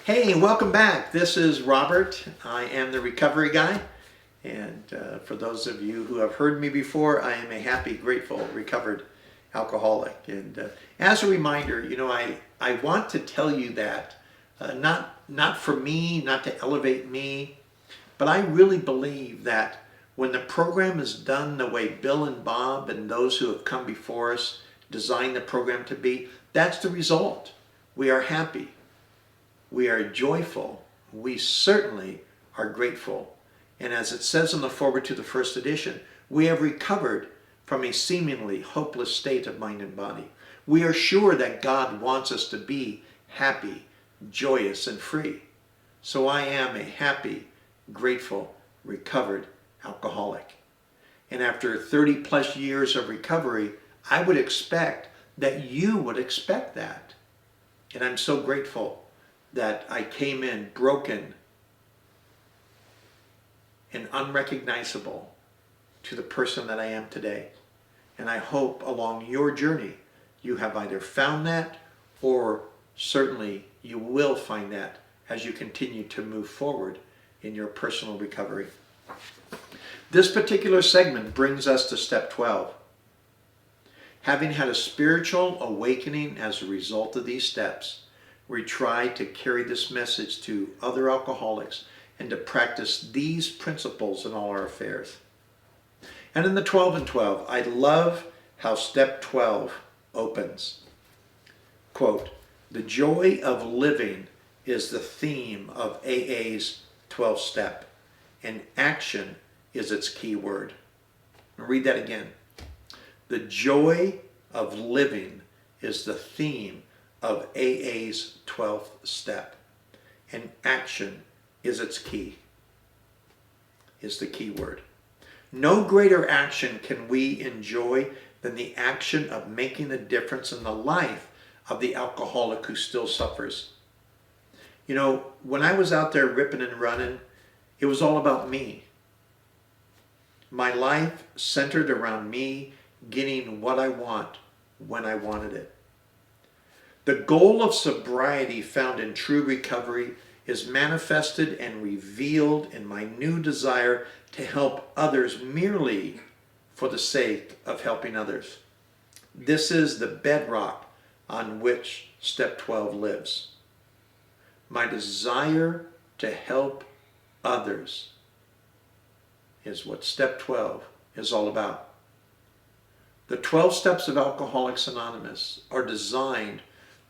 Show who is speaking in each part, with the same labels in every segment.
Speaker 1: Hey, welcome back. This is Robert. I am the recovery guy. And for those of you who have heard me before, I am a happy, grateful, recovered alcoholic. And as a reminder, I want to tell you that not for me, not to elevate me, but I really believe that when the program is done the way Bill and Bob and those who have come before us designed the program to be, that's the result. We are happy. We are joyful. We certainly are grateful. And as it says in the foreword to the first edition, we have recovered from a seemingly hopeless state of mind and body. We are sure that God wants us to be happy, joyous, and free. So I am a happy, grateful, recovered alcoholic. And after 30 plus years of recovery, I would expect that you would expect that. And I'm so grateful that I came in broken and unrecognizable to the person that I am today. And I hope along your journey you have either found that or certainly you will find that as you continue to move forward in your personal recovery. This particular segment brings us to step 12. Having had a spiritual awakening as a result of these steps, we try to carry this message to other alcoholics and to practice these principles in all our affairs. And in the 12 and 12, I love how step 12 opens. Quote, "The joy of living is the theme of AA's 12th step, and action is its key word." I'll read that again. The joy of living is the theme of AA's 12th step, and action is its key, is the key word. No greater action can we enjoy than the action of making a difference in the life of the alcoholic who still suffers. When I was out there ripping and running, it was all about me. My life centered around me getting what I want when I wanted it. The goal of sobriety found in true recovery is manifested and revealed in my new desire to help others merely for the sake of helping others. This is the bedrock on which step 12 lives. My desire to help others is what step 12 is all about. The 12 steps of Alcoholics Anonymous are designed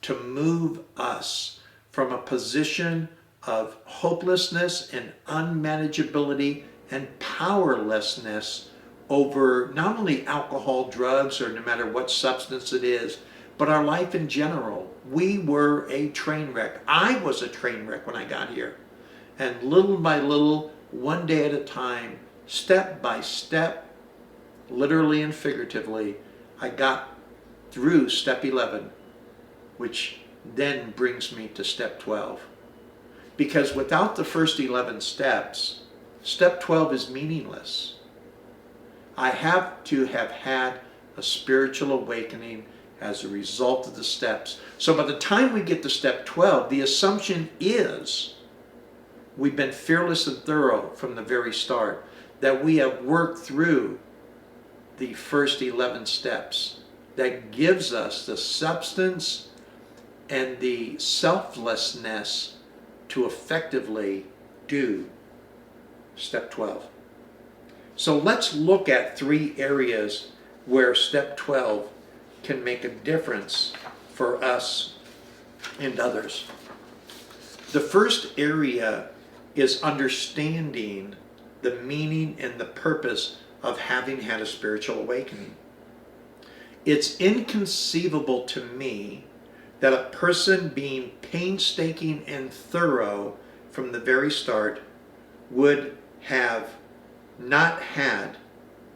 Speaker 1: to move us from a position of hopelessness and unmanageability and powerlessness over not only alcohol, drugs, or no matter what substance it is, but our life in general. We were a train wreck. I was a train wreck when I got here. And little by little, one day at a time, step by step, literally and figuratively, I got through step 11, which then brings me to step 12. Because without the first 11 steps, step 12 is meaningless. I have to have had a spiritual awakening as a result of the steps. So by the time we get to step 12, the assumption is we've been fearless and thorough from the very start, that we have worked through the first 11 steps. That gives us the substance and the selflessness to effectively do step 12. So let's look at 3 areas where step 12 can make a difference for us and others. The first area is understanding the meaning and the purpose of having had a spiritual awakening. It's inconceivable to me that a person being painstaking and thorough from the very start would have not had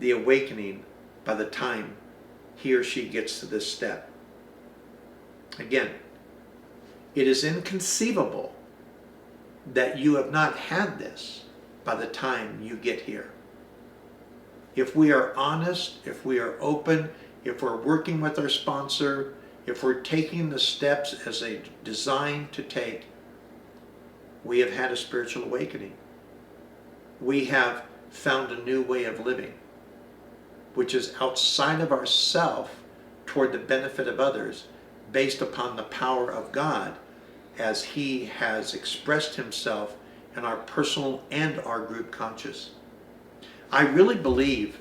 Speaker 1: the awakening by the time he or she gets to this step. Again, it is inconceivable that you have not had this by the time you get here. If we are honest, if we are open, if we're working with our sponsor, if we're taking the steps as a designed to take, we have had a spiritual awakening. We have found a new way of living, which is outside of ourself toward the benefit of others, based upon the power of God as He has expressed Himself in our personal and our group conscious. I really believe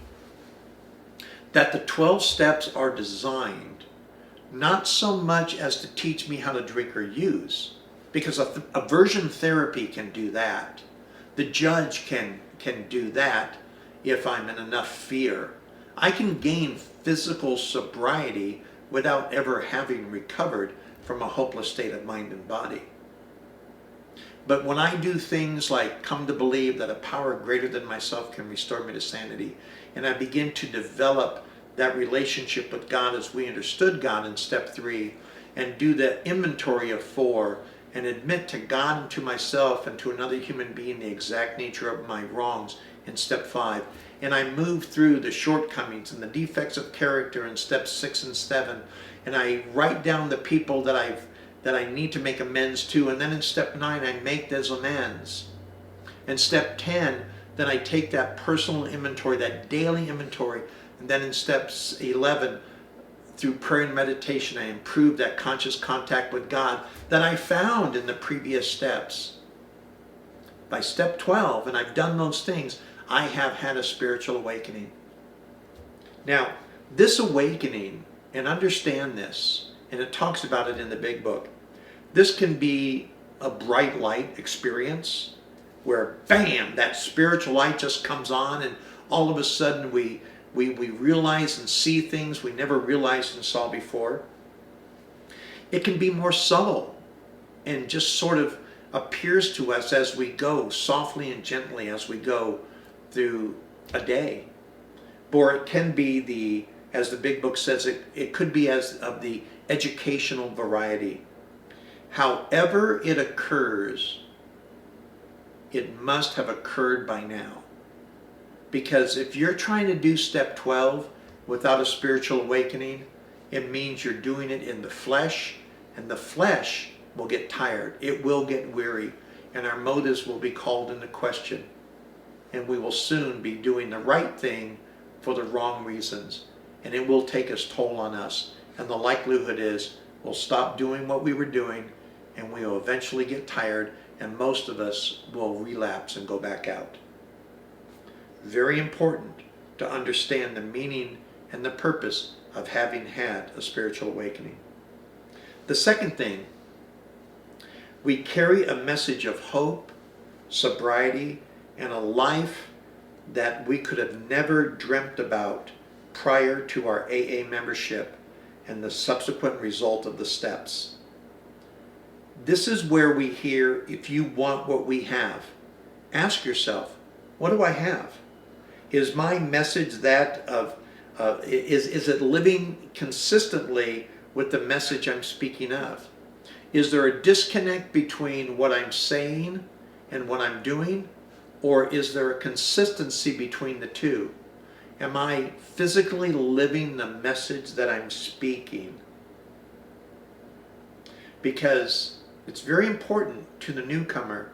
Speaker 1: that the 12 steps are designed not so much as to teach me how to drink or use, because aversion therapy can do that. The judge can do that if I'm in enough fear. I can gain physical sobriety without ever having recovered from a hopeless state of mind and body. But when I do things like come to believe that a power greater than myself can restore me to sanity, and I begin to develop that relationship with God as we understood God in step 3, and do the inventory of 4, and admit to God and to myself and to another human being the exact nature of my wrongs in step 5, and I move through the shortcomings and the defects of character in steps 6 and 7, and I write down the people that I need to make amends to, and then in step 9 I make those amends. In step 10, then I take that personal inventory, that daily inventory, and then in steps 11, through prayer and meditation, I improve that conscious contact with God that I found in the previous steps. By step 12, and I've done those things, I have had a spiritual awakening. Now, this awakening, and understand this, and it talks about it in the big book, this can be a bright light experience where, bam, that spiritual light just comes on, and all of a sudden we realize and see things we never realized and saw before. It can be more subtle and just sort of appears to us as we go, softly and gently as we go through a day. Or it can be as the big book says, it could be as of the educational variety. However it occurs, it must have occurred by now. Because if you're trying to do step 12 without a spiritual awakening, it means you're doing it in the flesh, and the flesh will get tired. It will get weary, and our motives will be called into question. And we will soon be doing the right thing for the wrong reasons. And it will take its toll on us. And the likelihood is we'll stop doing what we were doing, and we will eventually get tired, and most of us will relapse and go back out. Very important to understand the meaning and the purpose of having had a spiritual awakening. The second thing, we carry a message of hope, sobriety, and a life that we could have never dreamt about prior to our AA membership and the subsequent result of the steps. This is where we hear, if you want what we have, ask yourself, what do I have? Is my message that of, is it living consistently with the message I'm speaking of? Is there a disconnect between what I'm saying and what I'm doing? Or is there a consistency between the two? Am I physically living the message that I'm speaking? Because it's very important to the newcomer.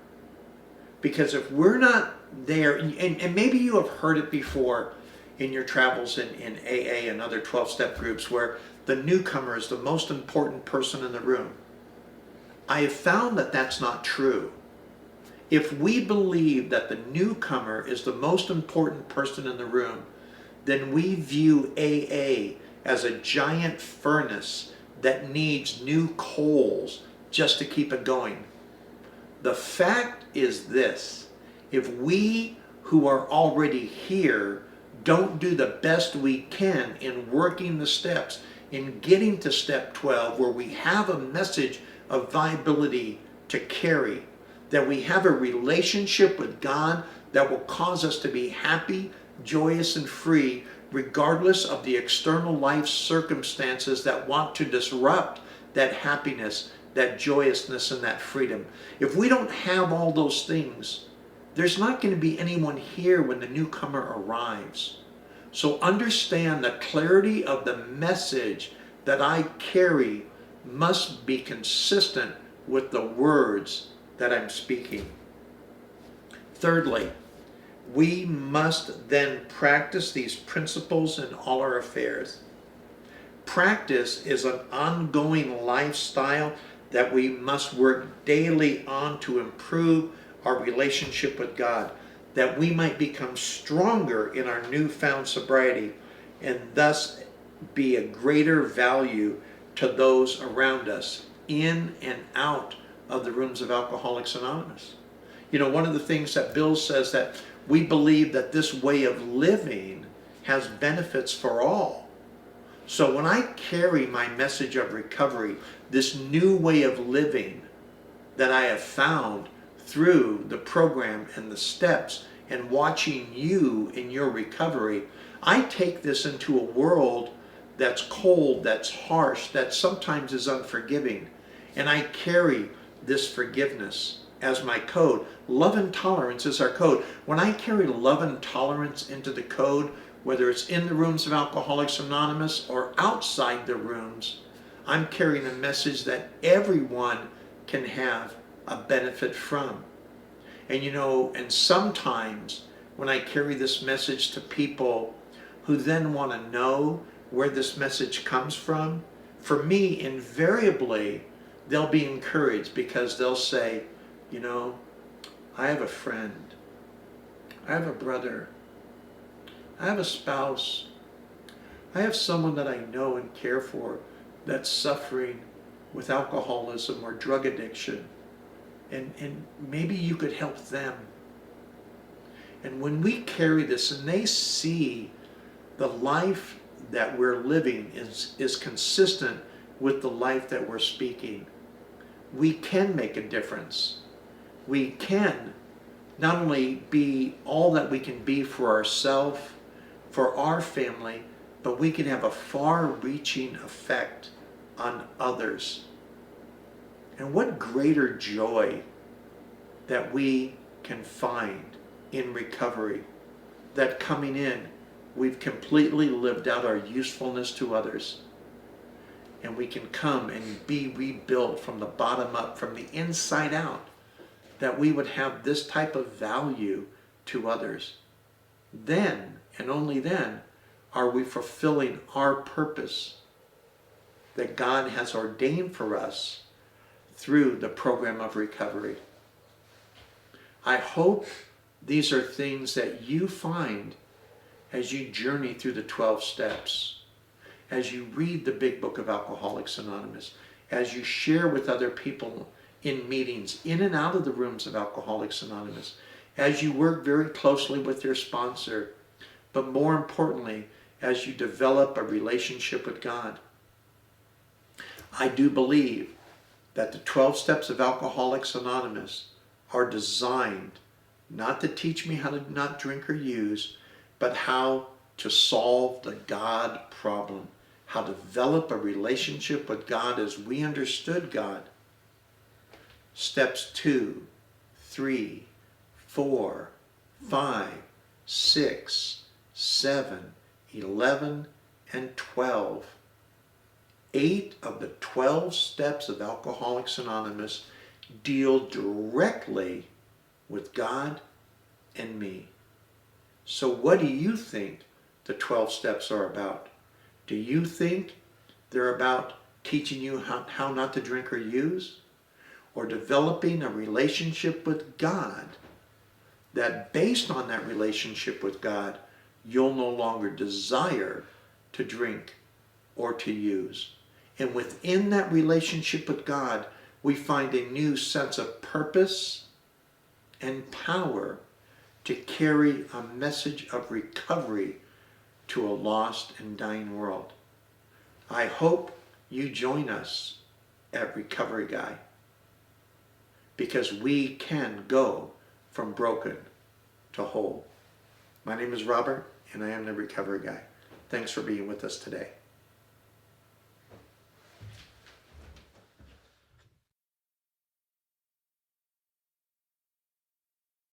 Speaker 1: Because if we're not there, and maybe you have heard it before in your travels in AA and other 12-step groups, where the newcomer is the most important person in the room. I have found that that's not true. If we believe that the newcomer is the most important person in the room, then we view AA as a giant furnace that needs new coals just to keep it going. The fact is this: if we who are already here don't do the best we can in working the steps, in getting to step 12, where we have a message of viability to carry, that we have a relationship with God that will cause us to be happy, joyous, and free, regardless of the external life circumstances that want to disrupt that happiness, that joyousness, and that freedom. If we don't have all those things, there's not going to be anyone here when the newcomer arrives. So understand the clarity of the message that I carry must be consistent with the words that I'm speaking. Thirdly, we must then practice these principles in all our affairs. Practice is an ongoing lifestyle that we must work daily on to improve our relationship with God, that we might become stronger in our newfound sobriety and thus be a greater value to those around us in and out of the rooms of Alcoholics Anonymous. You know, one of the things that Bill says, that we believe that this way of living has benefits for all. So when I carry my message of recovery, this new way of living that I have found through the program and the steps and watching you in your recovery, I take this into a world that's cold, that's harsh, that sometimes is unforgiving. And I carry this forgiveness as my code. Love and tolerance is our code. When I carry love and tolerance into the code, whether it's in the rooms of Alcoholics Anonymous or outside the rooms, I'm carrying a message that everyone can have a benefit from. And you know, and sometimes when I carry this message to people who then want to know where this message comes from, for me, invariably, they'll be encouraged because they'll say, you know, I have a friend, I have a brother, I have a spouse, I have someone that I know and care for that's suffering with alcoholism or drug addiction, and maybe you could help them. And when we carry this and they see the life that we're living is consistent with the life that we're speaking, we can make a difference. We can not only be all that we can be for ourselves, for our family, but we can have a far-reaching effect on others. And what greater joy that we can find in recovery, that coming in, we've completely lived out our usefulness to others. And we can come and be rebuilt from the bottom up, from the inside out, that we would have this type of value to others. Then, and only then, are we fulfilling our purpose that God has ordained for us through the program of recovery. I hope these are things that you find as you journey through the 12 steps, as you read the big book of Alcoholics Anonymous, as you share with other people in meetings, in and out of the rooms of Alcoholics Anonymous, as you work very closely with your sponsor, but more importantly, as you develop a relationship with God. I do believe that the 12 steps of Alcoholics Anonymous are designed not to teach me how to not drink or use, but how to solve the God problem, how to develop a relationship with God as we understood God. Steps 2, 3, 4, 5, 6, 7, 11, and 12. 8 of the 12 steps of Alcoholics Anonymous deal directly with God and me. So what do you think the 12 steps are about? Do you think they're about teaching you how not to drink or use? Or developing a relationship with God that based on that relationship with God, you'll no longer desire to drink or to use? And within that relationship with God, we find a new sense of purpose and power to carry a message of recovery to a lost and dying world. I hope you join us at Recovery Guy, because we can go from broken to whole. My name is Robert, and I am the Recovery Guy. Thanks for being with us today.